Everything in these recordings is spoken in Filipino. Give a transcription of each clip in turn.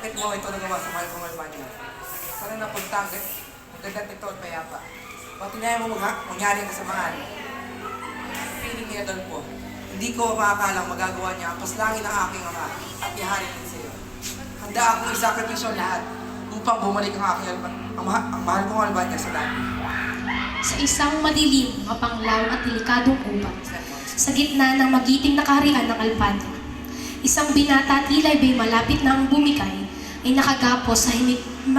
Bakit mo ito nagawa sa mahal kong Albania? Sana napunta ang ganda nito at payapa. Pag tinaya mo mangyari ka sa mahal, piling niya doon po. Hindi ko makakalang magagawa niya ang paslangin ng aking ama at iharin din sa iyo. Handa akong isakripisyo lahat upang bumalik ang mahal kong Albania sa dati. Sa isang madilim, mapanglaw at delikadong gubat, sa gitna ng magiting na kaharian ng Albania, isang binata tila ba'y malapit na ang bumigay ay nakagapos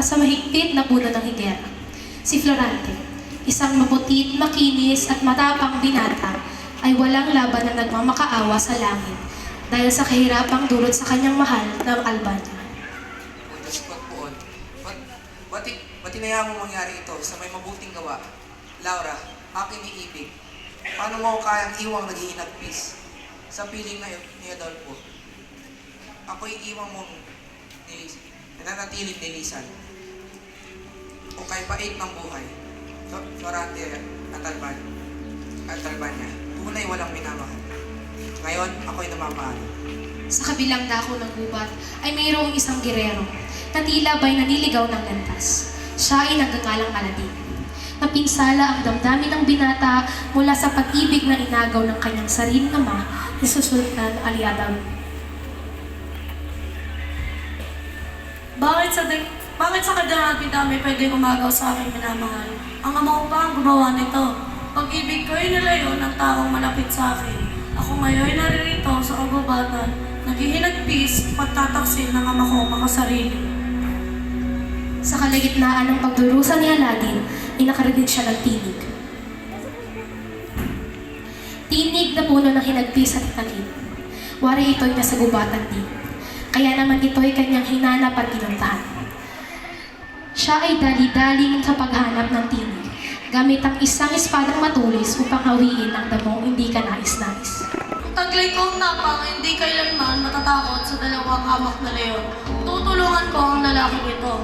sa mahigpit na puno ng higera. Si Florante, isang maputit, makinis at matapang binata, ay walang laban na nagmamakaawa sa langit dahil sa kahirapang dulot sa kanyang mahal ng Albania. Ba't tinaya mo mangyari ito sa may mabuting gawa? Laura, aking iibig. Paano mo kayang iwang naghihinagpis sa piling ni Adolfo? Ako'y iwang mong nananatiling nilisan. O kay pait ng buhay. Florante at Albania. Tunay walang minamahal. Ngayon, ako'y namamahal. Sa kabilang dako ng gubat ay mayroong isang girero na tila ba'y naniligaw ng landas. Siya ay nagngangalang Aladin. Napinsala ang damdamin ng binata mula sa pag-ibig na inagaw ng kanyang sariling ama ni Sultan Ali Adam. Bakit sa kadami-dami pwedeng umagaw sa aking minamahal? Ang ama ko pa ang gumawa nito. Pag-ibig ko ay nilayo ng taong malapit sa akin. Ako ngayon naririto sa kagubatan, naghihinagpis, pagtataksil ng ama ko makasarili. Sa kalagitnaan ng pagdurusa ni Aladin, ay nakarinig siya ng tinig. Tinig na puno ng hinagpis at takip. Wari ito'y nasa gubatan din. Kaya naman ito'y kanyang hinanap at pinuntahan. Siya ay dali-daling sa paghanap ng tinig, gamit ang isang espadang matulis upang hawiin ang damong hindi ka nais-nais. Taglay kong napang hindi kailanman matatakot sa dalawang hamak na leon. Tutulungan ko ang lalaking ito.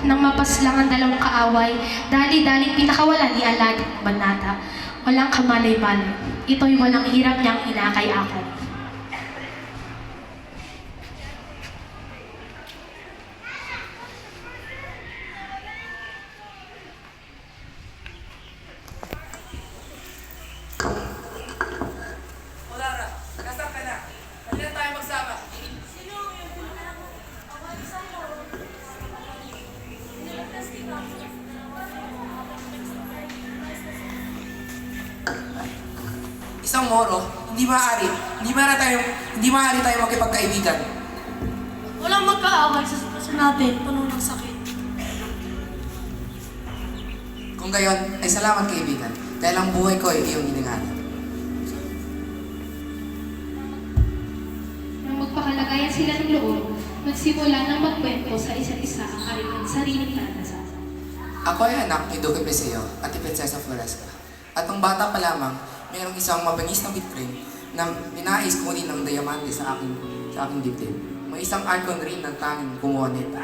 Nang mapaslang ang dalawang kaaway, dali-daling pinakawalan ni Aladin ang banata. Walang kamalay-malay. Ito'y walang hirap niyang inakay ako. Lara, nasaan ka na? Halina tayo magsama. Isang Moro, hindi maaari tayo makipagkaibigan. Walang magkaaway sa sitwasyon natin, puno ng sakit. Kung gayon, ay salamat kaibigan, dahil ang buhay ko ay iyong iningatan. Nang magpakalagayan sila ng loob, nagsimula ng magkwento sa isa't isa ang kanilang sariling karanasan. Ako ay anak ni Duque Peseo at ni Prinsesa Floresca. At ang bata pa lamang, mayroong isang mabangis na bitring na ninais kunin ng diamante sa aking dibdib. May isang archon rin ng tanging kumuha nito.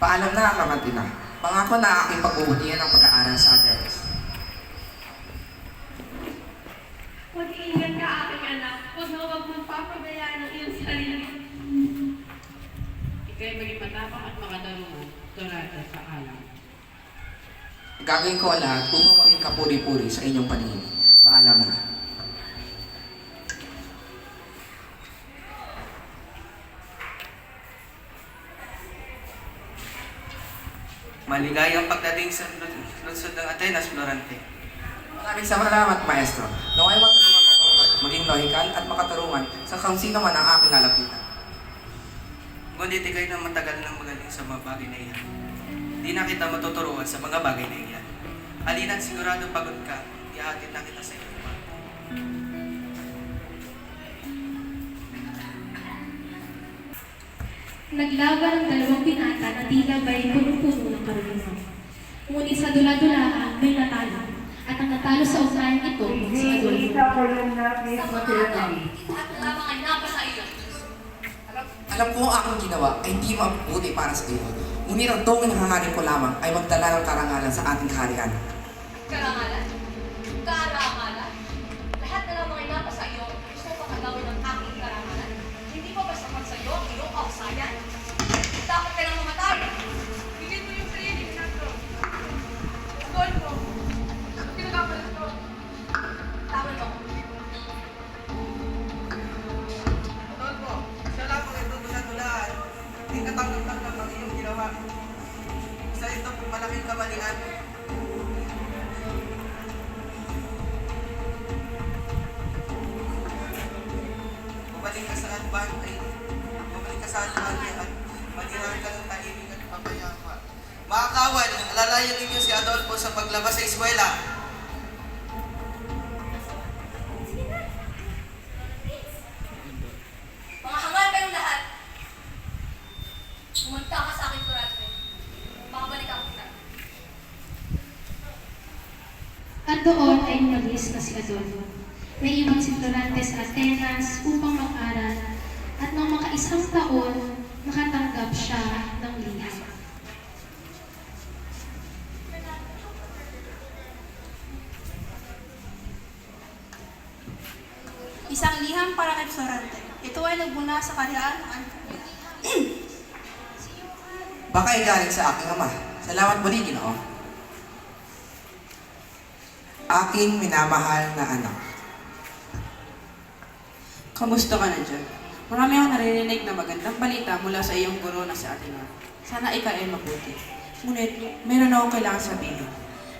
Paalam na, Kamantina. Pangako na aking pagbubutihan ng pag-aaral sa Atenes. Mag-iingat ka, aking anak. Huwag mong papabayaan ang iyong sarili. Ika'y maging matapang at makatarungan, turata sa alam. Gagawin ko ang lahat upang maging kapuri-puri sa inyong paningin. Paalam na. Maligayang pagdating sa lungsod ng Atenas, Florante. Maraming salamat, Maestro. Naway matulungan ako maging lohikal at makatarungan sa kung sino man ang aking lalapitan. Ngunit ikay na matagal nang magaling sa mga bagay na iyan. Di na kita matuturuan sa mga bagay na iyan. Halina't sigurado pagod ka, ihatid na kita sa iyo. Naglaban ang dalawang binata na tila ba'y punong-puno ng karunungan. Ngunit sa dula-dulaan may natalo, at ang natalo sa usahan ito si Adolfo. Isa po yung nais mo sila. At mga mga inapasa iyo. Alam ko ang aking ginawa ay hindi mabuti para sa iyo. Ngunit ang tunging hangarin ko lamang ay magdala ng karangalan sa ating kaharian. Karangalan? Karangalan? Lahat na lamang inapasa iyo, gusto ko pagagawin ng aking karangalan. Hindi pa ba sapat sa iyo ang iyong kausayan? Dapat ka nang mamatay. Bigyan mo yung training na to. Adolfo, kinagapalit ko. Tawag mo. Adolfo, siya lamang ito bulat-bulat. Hindi katanggap-tanggap ang iyong ginawa. Isa ito malaking kamalian. Bumalik ka sa Alban ay bumalik ka sa Alban at maghihan ka ng tahimik at papayapa. Mga kawan, alalayan ninyo si Adolfo sa paglabas sa eskwela. Mga hangal kayong lahat. Pumunta ka sa aking kurate. Babalik ako kita. At doon ay umalis na si Adolfo. Naiwan si Florante sa Atenas upang mag-aral at nang makaisang taon, nakatanggap siya ng liham. Isang liham para kay Florante. Ito ay nagbuna sa kaharian ng Baka ay galing sa aking ama. Salamat muli, Ginoo. Aking minamahal na anak. Kamusta ka na dyan? Marami akong naririnig na magandang balita mula sa iyong guro na si Athena. Sana ikaw ay mabuti. Ngunit, meron akong kailangan sabihin.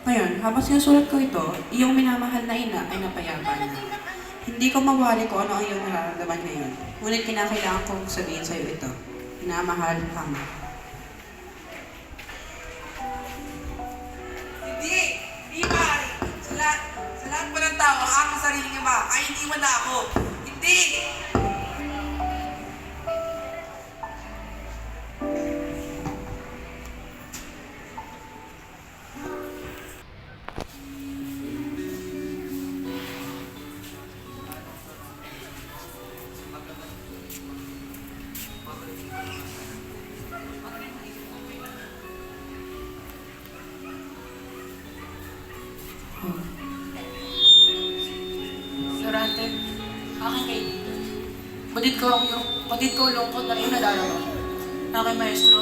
Ngayon, habang sinusulat ko ito, iyong minamahal na ina ay napayapa na. Hindi ko mawari kung ano ang iyong nararamdaman ngayon. Ngunit kinakailangan kong sabihin sa iyo ito. Minamahal, Hama. Hindi! Hindi maaari! Sa lahat po ng tao, ang aking sariling ama ay iniwan na ako. Hindi! Florante, aking kaibigan. Batid ko ang lungkot na iyong nadarama. Aking maestro,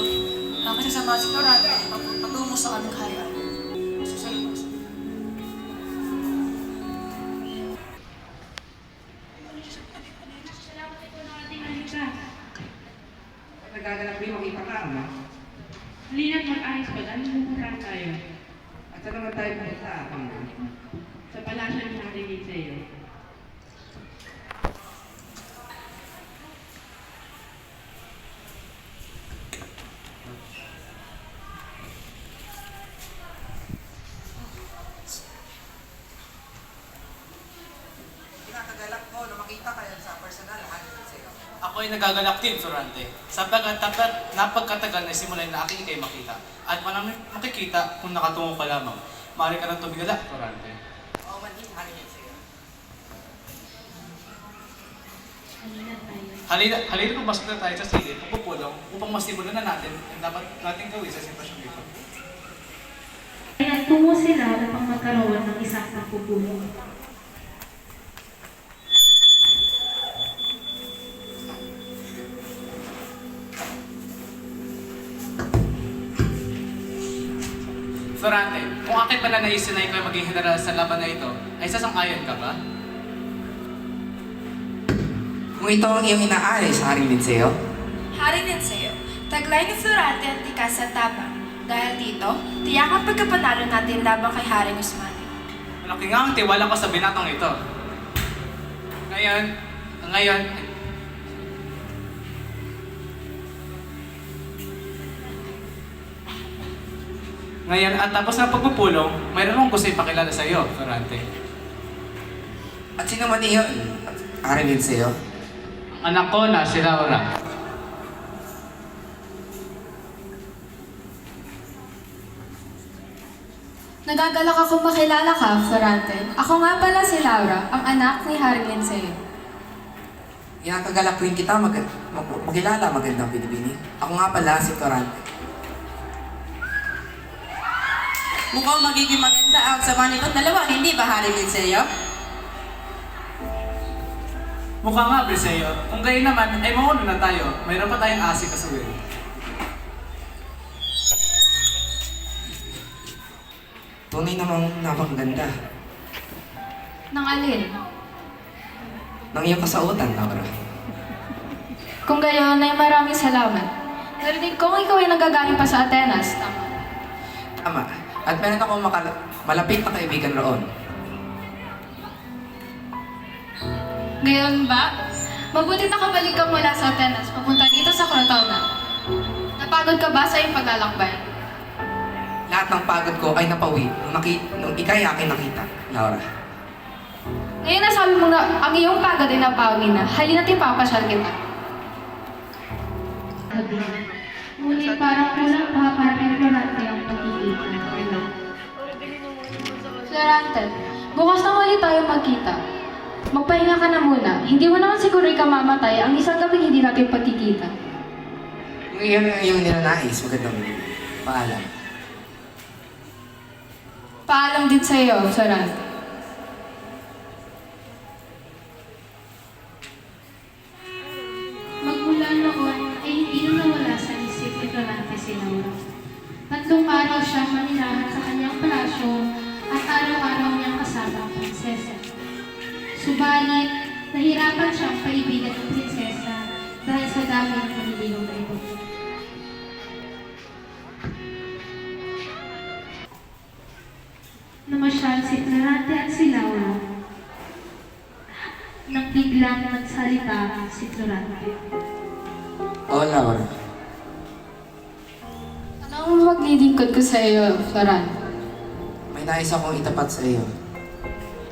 aking sasama si Florante patungo sa aming kaharian. Sa iyo, maestro. Salamat ito ng ating alika. Nagagalak din makita ka, ama. Halina't mag-ayos ko dahil buburahan tayo. At saan naman tayo pumunta, ama? Sa palasyo ng narinig sa iyo. Kinakagalak ko na makita kayo sa personal. Hanggang sa iyo. Ako ay nagagalak din, Florante, sapagkat napagkatagal na simula na aking ikay makita at maraming makikita kung nakatungo ka lamang. Maaari ka nang tumigala, Florante. Oo, manhin. Hanggang sa iyo. Halina tayo. Halina pumasok na tayo sa silid, pagpupulong, upang masimulan na natin ang dapat natin gawin sa sitwasyon dito. Kaya tungo sila upang magkaroon ng isang pagpupulong. Florante, kung aking pananaisin na ikaw ay maging general sa laban na ito, ay sasang-ayon ka ba? Kung ito ang iyong inaari sa Haring Linseo, Hari Linseo, taglay ni Florante ang tikas sa tapang. Dahil dito, tiyak ang pagkapanalo natin laban kay Haring Usman. Malaki nga ang tiwala ko sa binatang ito. Ngayon, at tapos ng pagpupulong, mayroon akong gusto ipakilala sa iyo, Florante. at sino man iyon? Haring Linseo? Ang anak ko na si Laura. Nagagalak akong makilala ka, Florante. Ako nga pala si Laura, ang anak ni Haring Linseo. Kinakagalak rin kita makilala magandang binibini. Ako nga pala si Florante. Mukhang magiging maganda ang sama nitong dalawa, hindi ba, Hari Linseo? Mukha nga, Briseo. Kung gayon naman, ay mauna na tayo. Mayroon pa tayong asik kasuwin. Tunay namang napakaganda. Nang alin? Nang iyong kasautan, Laura. Kung gayon ay maraming salamat. Narinig ko ikaw ay nagagaling pa sa Atenas. Tama. Tama. At meron akong malapit na kaibigan roon. Ngayon ba? Mabuti nakabalik ka mula sa Atenas, papunta dito sa Crotona. Napagod ka ba sa iyong paglalakbay? Lahat ng pagod ko ay napawi nung ikay akin nakita, Laura. Ngayon nasabi mo na ang iyong pagod ay napawi na, halina't ipapasyal kita. Ngunit parang kulang pa para kay Florante ang pagkikita. Florante, bukas na ulit tayo magkita. Magpahinga ka na muna. Hindi mo naman siguro ikamamatay ang isang gabing hindi natin pagkikita. Kung iyon ang iyong ninanais, magandang binibini. Paalam. Paalam din sa iyo, Florante. Magmula noon ay hindi na nawala sa isip ni Florante si Laura. 3 araw siya manirahan sa kanyang palasyo at araw-araw niyang kasama ang prinsesa. Subalit, nahirapan siyang paibigan ng prinsesa dahil sa dami ng maniligaw na ito. Namasyal si Florante at si Laura nang biglang nagsalita si Florante. Oo, Laura. Anong maglilingkod ko sa iyo, Florante? May nais akong itapat sa iyo.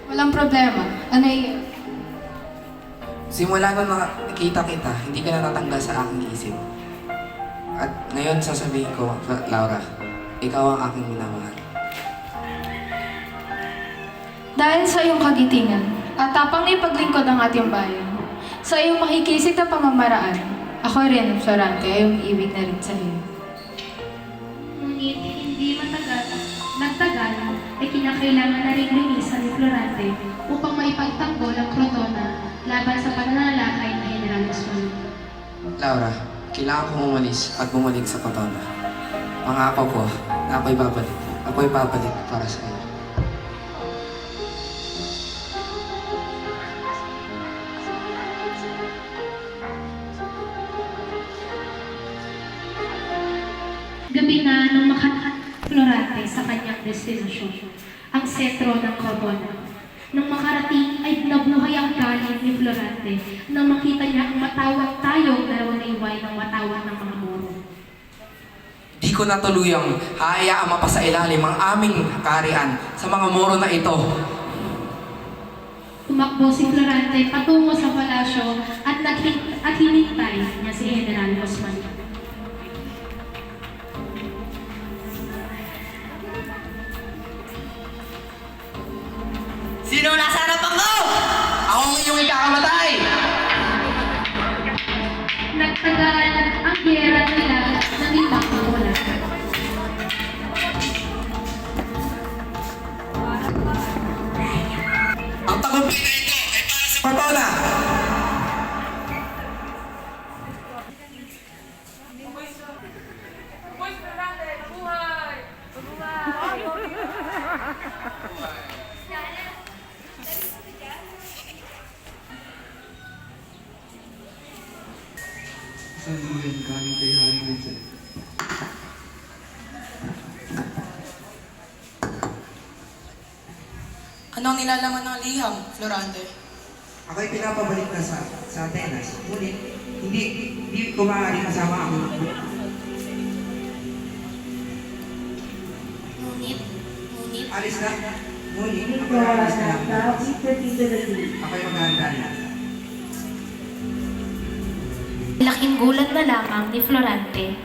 Walang problema. Ano yun? Simula nung nakita kita, hindi ka na natanggal sa aking isip. At ngayon sasabihin ko, Laura, ikaw ang aking minamahal. Dahil sa iyong kagitingan at tapang na ipaglingkod ang ating bayan, sa iyong makikisig na pamamaraan, ako rin, Florante, ay umiibig na rin sa iyo. Ngunit hindi nagtagal ay kinakailangan na rin lumisan ni Florante upang maipagtanggol ang Crotona laban sa pananalakay ni General Guzman. Laura, kailangan kong umalis at bumalik sa Crotona. Pangako ko na ako'y babalik. Ako'y babalik para sa iyo. Gabi na nung Florante sa kanyang destinasyon, ang sentro ng Crotona. Nang makarating ay nabnuhay ang galing ni Florante nang makita niya ang matawang tayong naraniway ng matawang ng mga Moro. Di ko na tuluyang hayaang mapasailalim ang aming kaharian sa mga Moro na ito. Tumakbo si Florante patungo sa palasyo at hinintay niya si General Guzman. Sino nasa harapan ko? Ako ang iyong ikakamatay! Nagtagal ang giyera nila ng ilang mula. Ang tagumpay na ito ay para sa Crotona! Saan mo yan galing kay Hari Linseo? Anong nilalaman ng liham, Florante? Ako'y pinapabalik na sa Atenas. Ngunit, hindi ko maaari kasama ang Ngunit, alis na. Ngunit, ako'y alis na lang. Ako'y maghahanda na. laking gulat na lamang ni Florante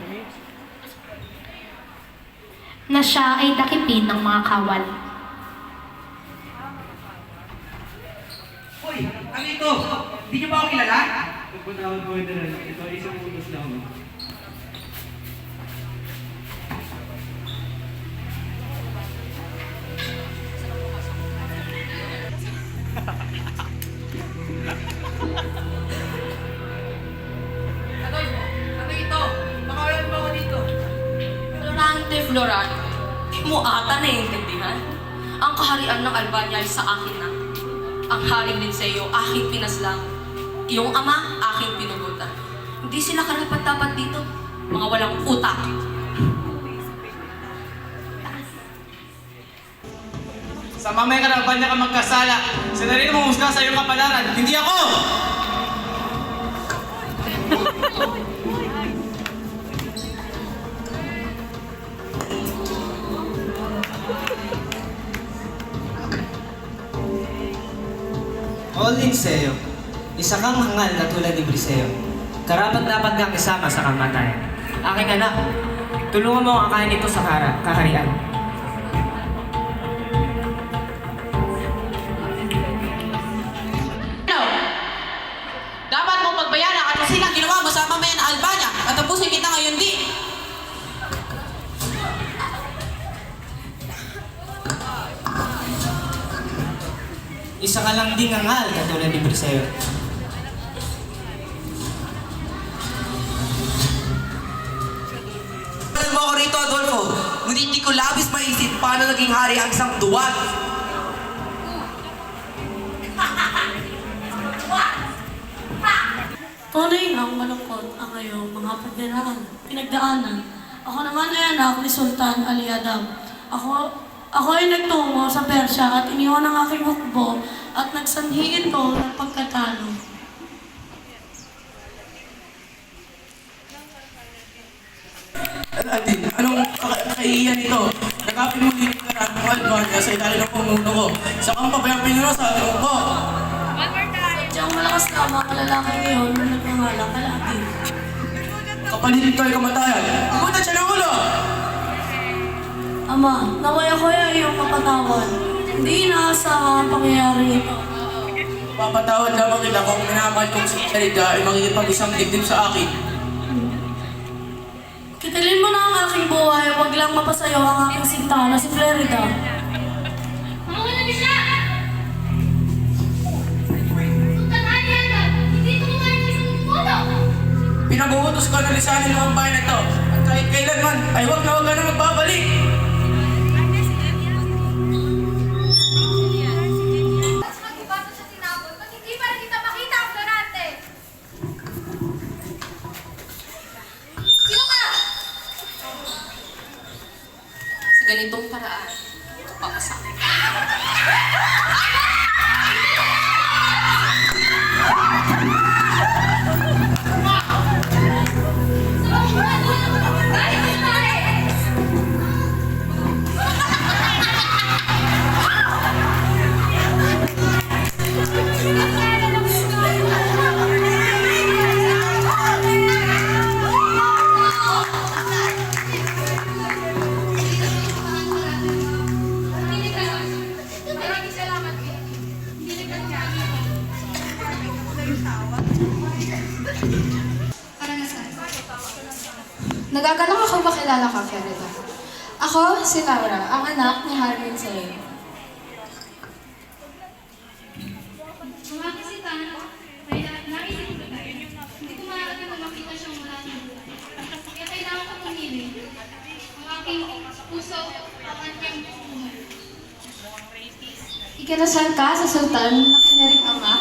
na siya ay dakipin ng mga kawal. Hoy! Ano ito? Hindi niyo ba ako kilala? Pagpatawad ko ito na lang. Ito ay isang utos lang. Ano ito? Makawalan ba ako dito? Florante. Di mo ata naiintindihan. Ang kaharian ng Albania ay sa akin na. Ang haring Linceo, aking pinaslang. Iyong ama, aking pinugutan. Hindi sila karapat-dapat dito. Mga walang utak. Sa mamaya ka ng Albania ka magkasala. Sila rin mo musga sa iyong kapalaran. Hindi ako! O Linceo, isa kang hangal na tulad ni Briseo. Karapat dapat kang isama sa kamatayan. Aking anak, tulungan mo ang akayin ito sa kaharian. Dapat mong pagbayaran at kasi ang ginawa mo sa mamayan ng Albania at tapusin kita ngayon di. Isa ka lang ding hangal na tulad ni Briseo. Alam mo ako rito, Adolfo. Ngunit di ko labis maisip paano naging hari ang isang duwag. Tunay lang malungkot ang iyong mga pinagdaanan. Ako naman ay anak ni Sultan Ali Adam. Ako ay nagtungo sa Persya at iniwan ang aking hukbo at nagsanhi ito ng pagkatalo. Atin, anong kaiiyan ito? Nakapin mo din ka ng Albania sa ilalim ng pumuno ko. Sa kang pabayang pinuno sa ating po. Sadyang malakas na mga kalalaki ngayon na nagpangalang kalaki. Kapalit ito ay kamatayan. Pumunta siya ng ulo! Ama, naway ako ay iyong mapatawad. Hindi inaasahan ang pangyayari ito. Papatawad lamang kita kung minamahal kong si Charida ay makikipag-isang dibdib sa akin. Kitilin mo na ang aking buhay, wag lang mapasayo ang aking sinta na si Florida. Mawala na siya! Sultan Ali Adam, hindi ko kumain ng isang minuto! Pinabuutos ko na lisanin mo ang bayan na ito. At kahit kailanman, ay huwag na magbabalik. Sa ganitong paraan, papasakit. Nagagalak ako makilala ka, Florida. Ako, si Laura, ang anak ni Harry Linceo. Mga kasitan, kaya naisip ko tayo. Hindi ko maaari na makita siyang wala ng buhay. Kaya kailangan ko pumili. Ang aking puso, ang aking buhay. Ikinasal ka sa sultan na kanyang ama.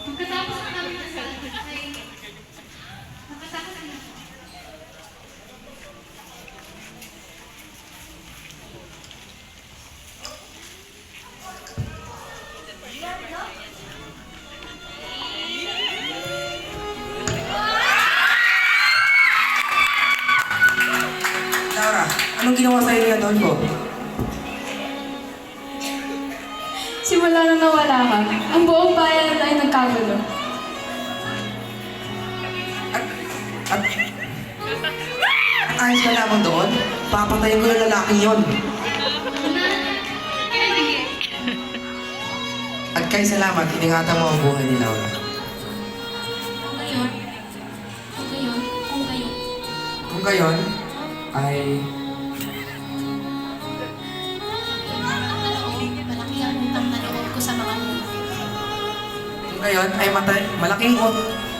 Pagkatapos ng aming kasal, ay nakatakas na. Laura, anong ginawa sa'yo ni Adolfo? Simula na nawala ka, ang buong bayan ay nagkagulo. At ayos ka lamang doon? Papatayin ko yung lalaking yon. At kay salamat, iningatan mo ang buhay ni Laura. Ngayon, Kung gayon, ay malaki ang utang na loob ko sa mga mura. Kung gayon ay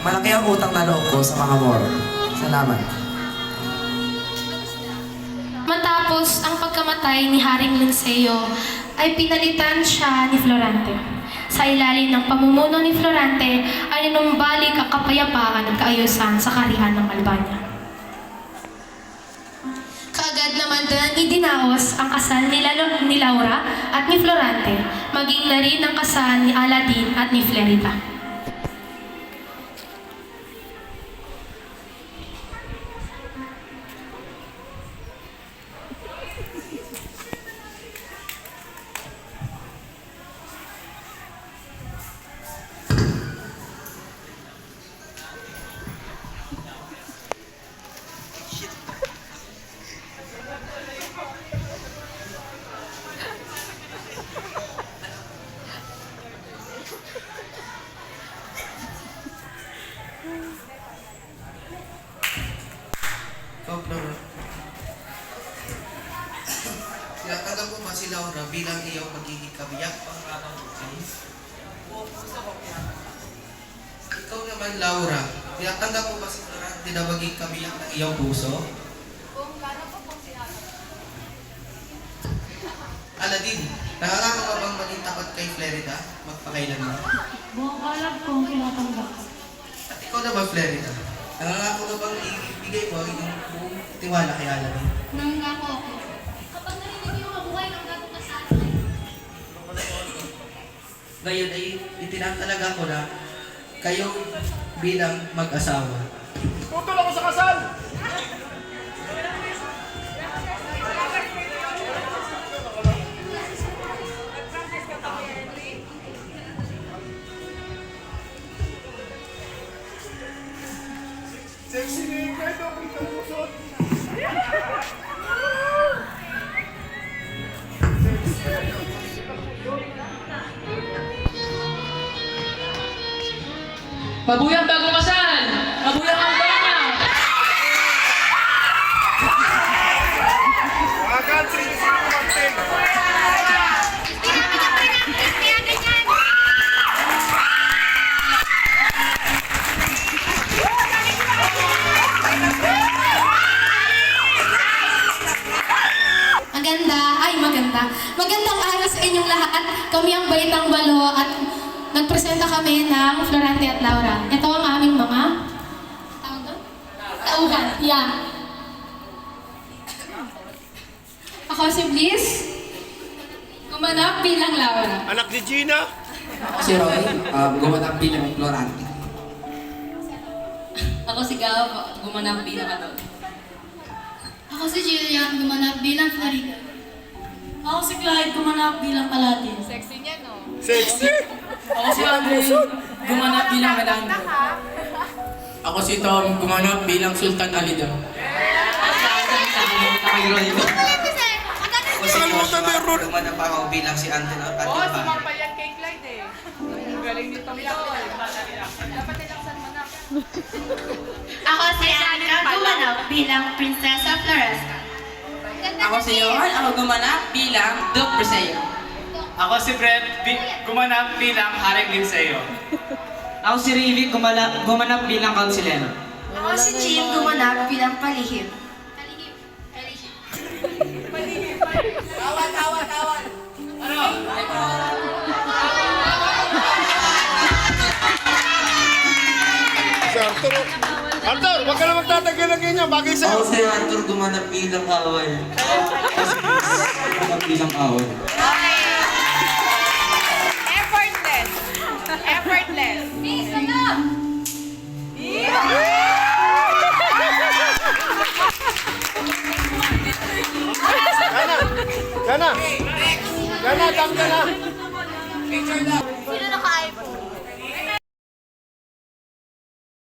malaki ang utang na loob ko sa mga moro. Salamat. Matapos ang pagkamatay ni Haring Linceo, ay pinalitan siya ni Florante. Sa ilalim ng pamumuno ni Florante ay nanumbalik ang kapayapaan at kaayusan sa kaharian ng Albania. Kaagad naman din idinaos ang kasal ni Laura at ni Florante, maging na rin ang kasal ni Aladin at ni Flerida. Ikaw, Laura. Tinatanggap mo ba si Laura bilang iyong magiging kabiyak pang-araw mo kayo? Ikaw naman, Laura. Tinatanggap mo ba si Florante na magiging kabiyak ng iyong puso? Aladin, nakakaka ka bang maging tapat kay Flerida magpakailanman? Buong alam kong tinatanggap. At ikaw na ba, Flerida? Nakakako ka bang ibigay mo ang iyong buong tiwala kay Aladin? Nangako ako. Kapag narinig niyo ang buhay ng gagong kasal, Ngayon ay itinatalaga ko na kayo bilang mag-asawa. Tutol ako sa kasal! Sexy na yung kahit ako itong pusot. Mabuyang bagong kasal! Mabuyang ang bana! Agad, sino kumanting? Magandang araw sa inyong lahat. Kami ang Baitang Balo at nagpresenta kami ng Florante at Laura. Ito ang aming mga tauhan. Yeah. Ako si Bliss, gumanap bilang Laura. Anak ni Gina? Ako si Roy, gumanap bilang Florante. Ako si Gab, gumanap bilang Adol. Ako si Julia, gumanap bilang Florida. Ako si Clyde, gumanap bilang Paladin. Sexy? Ako si Andre, gumanap bilang Melando. Ako si Tom, gumanap bilang Sultan Alida. Ako si Joshua, gumanap ako bilang si Anton at Ivan. yan kay Clyde eh. Ang galing nito Dapat nilaksan mo na. Ako si Annika, gumanap bilang Prinsesa Floresca. Ako si Johan, ako gumanap bilang Duke Briseo. Ako si Brett, gumanap bilang Haring Linceo. Ako si Rivik, gumanap bilang Kansilero. Ako si Jim, gumanap bilang Palihim. Arthur, wag ka na magtatagyan ng ganyan. Bagay sa'yo. Ako si Arthur, gumanap bilang away. Gumanap bilang away. Effortless. Isa na! Gana, dam ka na. Picture na!